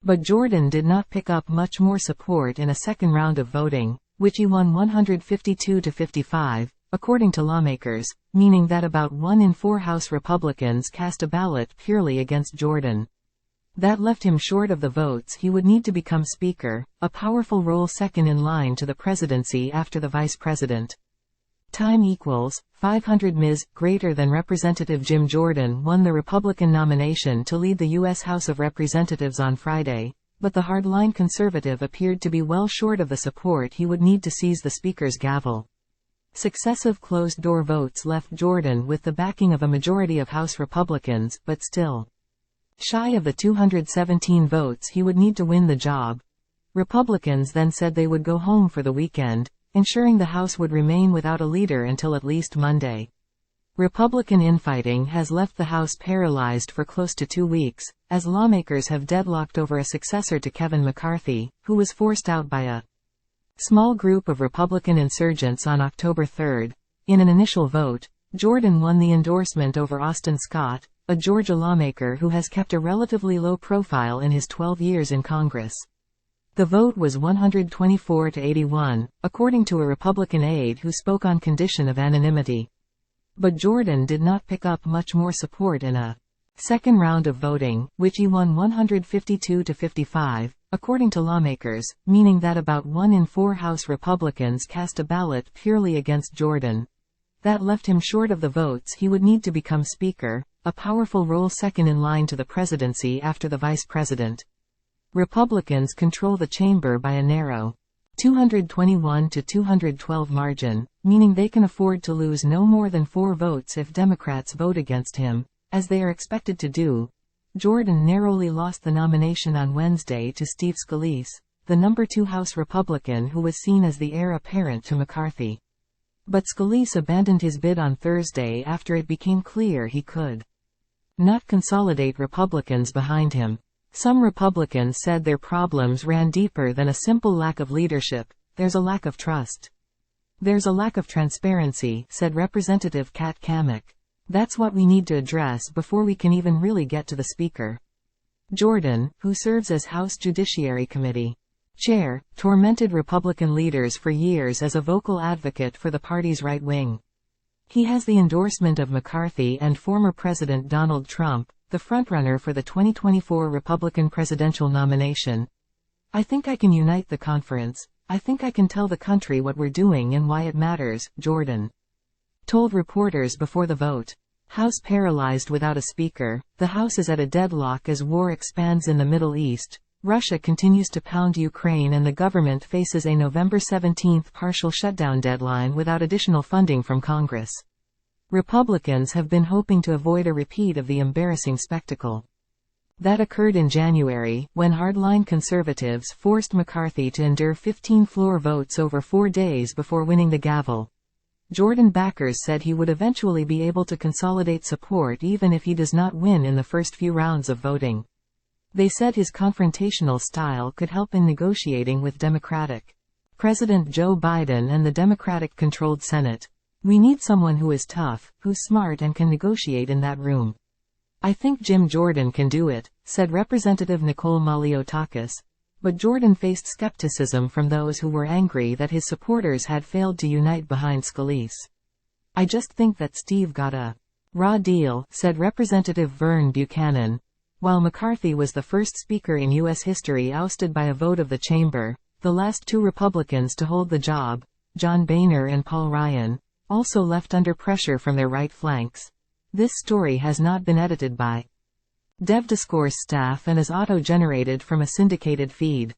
But Jordan did not pick up much more support in a second round of voting, which he won 152 to 55, according to lawmakers, meaning that about 1 in 4 House Republicans cast a ballot purely against Jordan. That left him short of the votes he would need to become Speaker, a powerful role second in line to the presidency after the Vice President. Time equals 500 Ms. greater than Representative Jim Jordan won the Republican nomination to lead the U.S. House of Representatives on Friday, but the hardline conservative appeared to be well short of the support he would need to seize the Speaker's gavel. Successive closed-door votes left Jordan with the backing of a majority of House Republicans, but still shy of the 217 votes he would need to win the job. Republicans then said they would go home for the weekend, ensuring the House would remain without a leader until at least Monday. Republican infighting has left the House paralyzed for close to 2 weeks, as lawmakers have deadlocked over a successor to Kevin McCarthy, who was forced out by a small group of Republican insurgents on October 3. In an initial vote, Jordan won the endorsement over Austin Scott, a Georgia lawmaker who has kept a relatively low profile in his 12 years in Congress. The vote was 124 to 81, according to a Republican aide who spoke on condition of anonymity. But Jordan did not pick up much more support in a second round of voting, which he won 152 to 55, according to lawmakers, meaning that about 1 in 4 House Republicans cast a ballot purely against Jordan. That left him short of the votes he would need to become Speaker, a powerful role second in line to the presidency after the Vice President. Republicans control the chamber by a narrow 221 to 212 margin, meaning they can afford to lose no more than 4 votes if Democrats vote against him, as they are expected to do. Jordan narrowly lost the nomination on Wednesday to Steve Scalise, the number 2 House Republican who was seen as the heir apparent to McCarthy. But Scalise abandoned his bid on Thursday after it became clear he could not consolidate Republicans behind him. Some Republicans said their problems ran deeper than a simple lack of leadership. There's a lack of trust. There's a lack of transparency, said Representative Kat Cammack. That's what we need to address before we can even really get to the Speaker. Jordan, who serves as House Judiciary Committee chair, tormented Republican leaders for years as a vocal advocate for the party's right wing. He has the endorsement of McCarthy and former President Donald Trump, the frontrunner for the 2024 Republican presidential nomination. I think I can unite the conference. I think I can tell the country what we're doing and why it matters, Jordan told reporters before the vote. House paralyzed without a speaker, the House is at a deadlock as war expands in the Middle East. Russia continues to pound Ukraine and the government faces a November 17 partial shutdown deadline without additional funding from Congress. Republicans have been hoping to avoid a repeat of the embarrassing spectacle that occurred in January, when hardline conservatives forced McCarthy to endure 15 floor votes over 4 days before winning the gavel. Jordan backers said he would eventually be able to consolidate support even if he does not win in the first few rounds of voting. They said his confrontational style could help in negotiating with Democratic President Joe Biden and the Democratic-controlled Senate. We need someone who is tough, who's smart and can negotiate in that room. I think Jim Jordan can do it, said Representative Nicole Maliotakis. But Jordan faced skepticism from those who were angry that his supporters had failed to unite behind Scalise. I just think that Steve got a raw deal, said Representative Vern Buchanan. While McCarthy was the first speaker in U.S. history ousted by a vote of the chamber, the last 2 Republicans to hold the job, John Boehner and Paul Ryan, also left under pressure from their right flanks. This story has not been edited by DevDiscourse staff and is auto-generated from a syndicated feed.